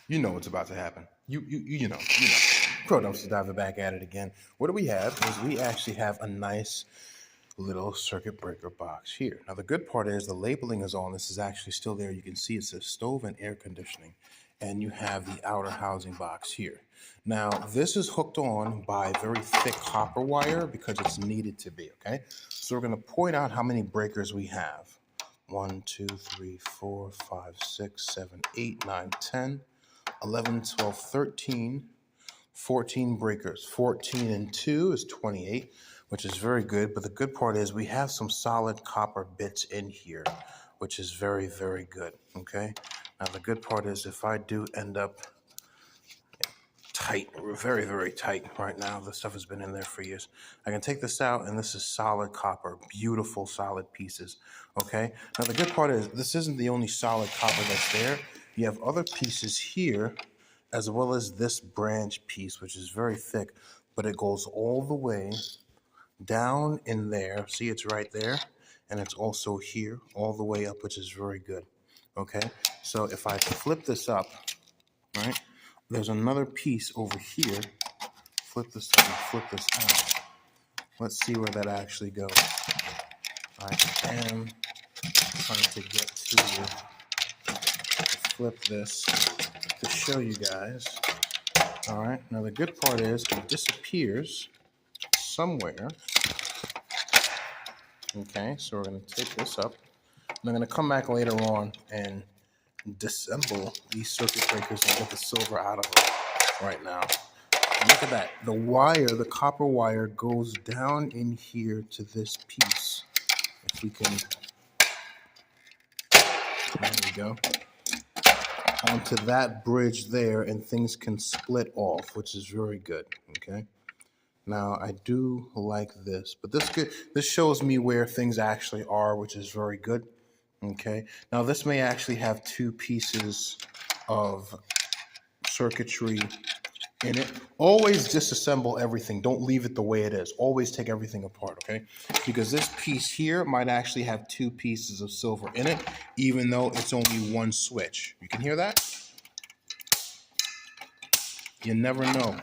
You know what's about to happen. You know. Pro dumpster diver back at it again. What do we have is we actually have a nice little circuit breaker box here. Now the good part is the labeling is on. This is actually still there. You can see it says stove and air conditioning. And you have the outer housing box here. Now this is hooked on by very thick copper wire because it's needed to be, okay? So we're gonna point out how many breakers we have. 1, 2, 3, 4, 5, 6, 7, 8, 9, 10, 11, 12, 13, 14 breakers. 14 and 2 is 28, which is very good. But the good part is we have some solid copper bits in here, which is very, very good. Okay. Now, the good part is if I do end up tight, we're very, very tight right now. The stuff has been in there for years. I can take this out, and this is solid copper, beautiful solid pieces. Okay. Now, the good part is this isn't the only solid copper that's there. You have other pieces here as well as this branch piece, which is very thick, but it goes all the way down in there. See, it's right there, and it's also here, all the way up, which is very good. Okay, so if I flip this up, right, there's another piece over here. Flip this up and flip this out. Let's see where that actually goes. I am trying to get to flip this to show you guys. All right, now the good part is it disappears somewhere. Okay, so we're going to take this up. I'm going to come back later on and disassemble these circuit breakers and get the silver out of them right now. Look at that. The wire, the copper wire, goes down in here to this piece. If we can, there we go, onto that bridge there, and things can split off, which is very good. Okay. Now I do like this, but this shows me where things actually are, which is very good. Okay. Now this may actually have two pieces of circuitry in it. Always disassemble everything. Don't leave it the way it is. Always take everything apart, okay? Because this piece here might actually have two pieces of silver in it, even though it's only one switch. You can hear that? You never know.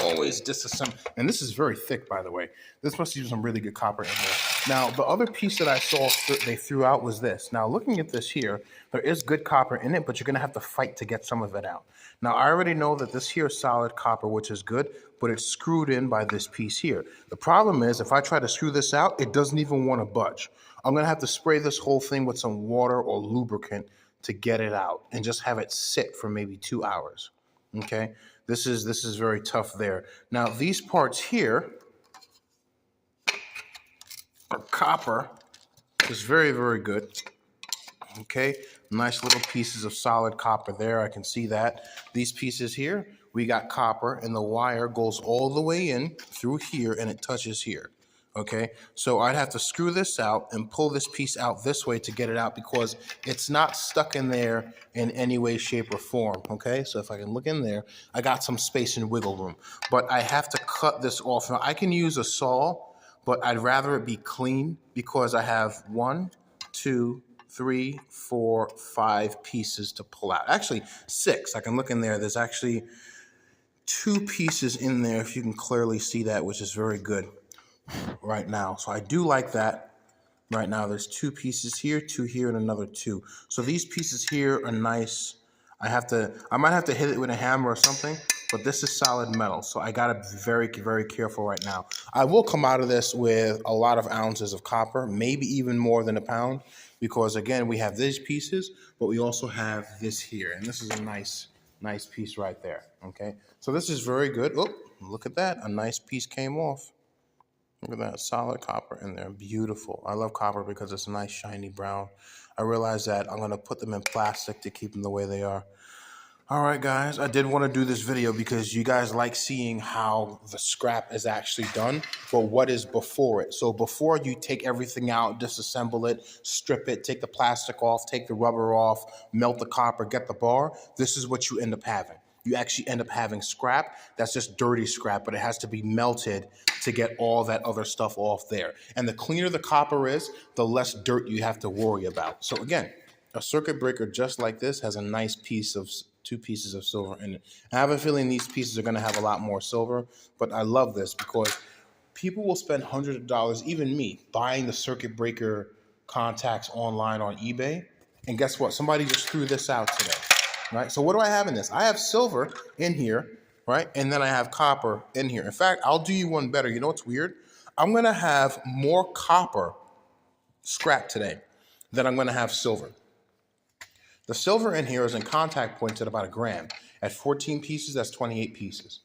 Always disassemble. And this is very thick, by the way. This must use some really good copper in there. Now, the other piece that I saw they threw out was this. Now, looking at this here, there is good copper in it, but you're going to have to fight to get some of it out. Now, I already know that this here is solid copper, which is good, but it's screwed in by this piece here. The problem is, if I try to screw this out, it doesn't even want to budge. I'm going to have to spray this whole thing with some water or lubricant to get it out and just have it sit for maybe 2 hours. Okay, this is very tough there. Now these parts here are copper. It's very, very good. Okay, nice little pieces of solid copper there. I can see that. These pieces here, we got copper, and the wire goes all the way in through here, and it touches here. Okay, so I'd have to screw this out and pull this piece out this way to get it out because it's not stuck in there in any way, shape, or form. Okay, so if I can look in there, I got some space and wiggle room, but I have to cut this off. Now, I can use a saw, but I'd rather it be clean because I have 1, 2, 3, 4, 5 pieces to pull out. Actually, 6. I can look in there. There's actually 2 pieces in there, if you can clearly see that, which is very good right now. So I do like that. Right now there's 2 pieces here, 2 here, and another 2. So these pieces here are nice. I might have to hit it with a hammer or something, but this is solid metal, so I gotta be very, very careful right now. I will come out of this with a lot of ounces of copper, maybe even more than a pound, because again, we have these pieces, but we also have this here, and this is a nice piece right there, okay? So this is very good. Oh, look at that, a nice piece came off. Look at that, solid copper in there, beautiful. I love copper because it's a nice shiny brown. I realize that I'm gonna put them in plastic to keep them the way they are. All right, guys, I did want to do this video because you guys like seeing how the scrap is actually done, but what is before it. So before you take everything out, disassemble it, strip it, take the plastic off, take the rubber off, melt the copper, get the bar, this is what you end up having. You actually end up having scrap that's just dirty scrap, but it has to be melted to get all that other stuff off there. And the cleaner the copper is, the less dirt you have to worry about. So again, a circuit breaker just like this has a nice piece of 2 pieces of silver in it. I have a feeling these pieces are going to have a lot more silver, but I love this because people will spend hundreds of dollars, even me, buying the circuit breaker contacts online on eBay. And guess what? Somebody just threw this out today, right? So what do I have in this? I have silver in here, right? And then I have copper in here. In fact, I'll do you one better. You know what's weird? I'm going to have more copper scrap today than I'm going to have silver. The silver in here is in contact points at about 1 gram. At 14 pieces, that's 28 pieces.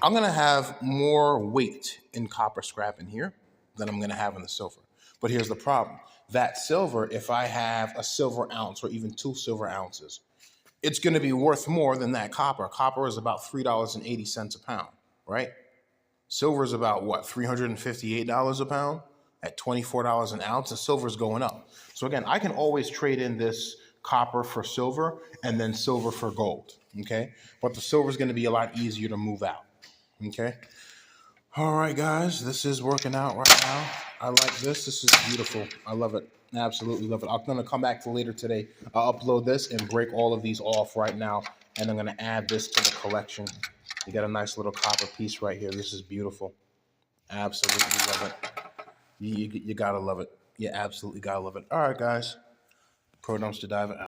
I'm going to have more weight in copper scrap in here than I'm going to have in the silver. But here's the problem. That silver, if I have a silver ounce or even 2 silver ounces, it's going to be worth more than that copper. Copper is about $3.80 a pound, right? Silver is about what, $358 a pound at $24 an ounce, and silver is going up. So again, I can always trade in this copper for silver and then silver for gold, okay? But the silver is going to be a lot easier to move out, okay? All right, guys, this is working out right now. I like this. This is beautiful. I love it. Absolutely love it. I'm going to come back to later today. I'll upload this and break all of these off right now, and I'm going to add this to the collection. You got a nice little copper piece right here. This is beautiful. Absolutely love it. You got to love it. You absolutely got to love it. All right, guys. Pro Dumpster Diver out.